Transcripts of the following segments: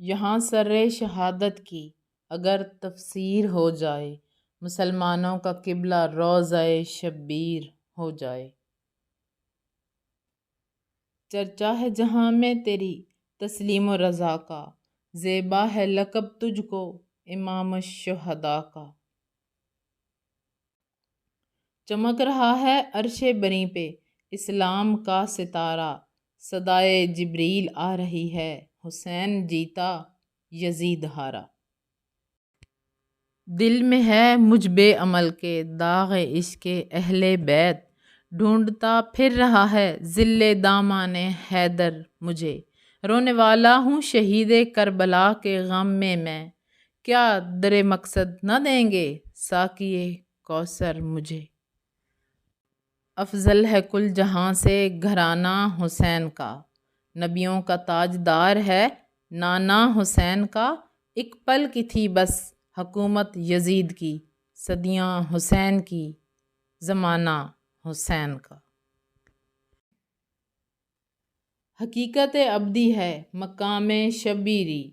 یہاں سر شہادت کی اگر تفسیر ہو جائے، مسلمانوں کا قبلہ روضہ شبیر ہو جائے۔ چرچا ہے جہاں میں تیری تسلیم و رضا کا، زیبا ہے لقب تجھ کو امام الشہداء کا۔ چمک رہا ہے عرش بری پہ اسلام کا ستارہ، صدائے جبریل آ رہی ہے، حسین جیتا یزید ہارا۔ دل میں ہے مجھ بے عمل کے داغ عشق اہل بیت، ڈھونڈتا پھر رہا ہے ظل دامان حیدر مجھے، رونے والا ہوں شہید کربلا کے غم میں کیا در مقصد نہ دیں گے ساقی کوثر مجھے۔ افضل ہے کل جہاں سے گھرانہ حسین کا، نبیوں کا تاجدار ہے نانا حسین کا، ایک پل کی تھی بس حکومت یزید کی، صدیاں حسین کی زمانہ حسین کا۔ حقیقت ابدی ہے مقام شبیری،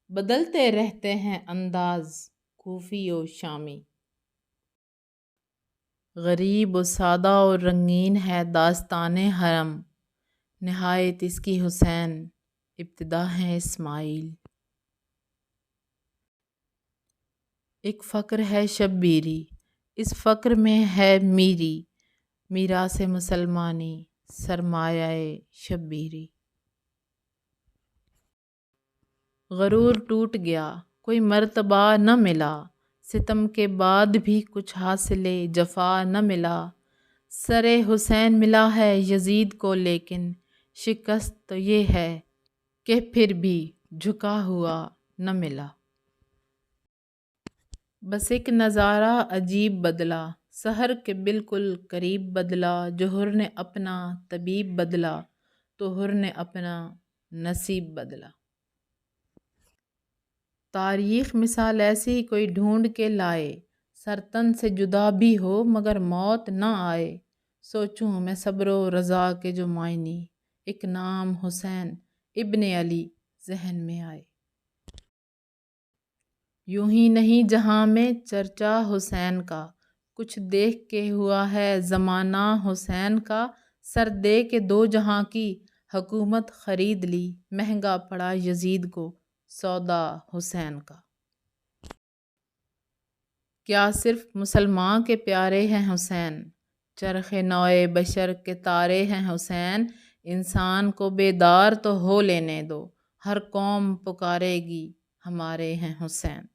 بدلتے رہتے ہیں انداز کوفی و شامی۔ غریب و سادہ اور رنگین ہے داستان حرم، نہایت اس کی حسین ابتدا ہے اسماعیل۔ ایک فقر ہے شبیری، اس فقر میں ہے میری، میراث مسلمانی سرمایہ شبیری۔ غرور ٹوٹ گیا کوئی مرتبہ نہ ملا، ستم کے بعد بھی کچھ حاصل جفا نہ ملا، سر حسین ملا ہے یزید کو لیکن شکست تو یہ ہے کہ پھر بھی جھکا ہوا نہ ملا۔ بس ایک نظارہ عجیب بدلا، سحر کے بالکل قریب بدلا، جو حر نے اپنا طبیب بدلا تو حر نے اپنا نصیب بدلا۔ تاریخ مثال ایسی کوئی ڈھونڈ کے لائے، سر تن سے جدا بھی ہو مگر موت نہ آئے، سوچوں میں صبر و رضا کے جو معنی، ایک نام حسین ابن علی ذہن میں آئے۔ یوں ہی نہیں جہاں میں چرچا حسین کا، کچھ دیکھ کے ہوا ہے زمانہ حسین کا، سر دے کے دو جہاں کی حکومت خرید لی، مہنگا پڑا یزید کو سودا حسین کا۔ کیا صرف مسلمان کے پیارے ہیں حسین، چرخ نوع بشر کے تارے ہیں حسین، انسان کو بیدار تو ہو لینے دو، ہر قوم پکارے گی ہمارے ہیں حسین۔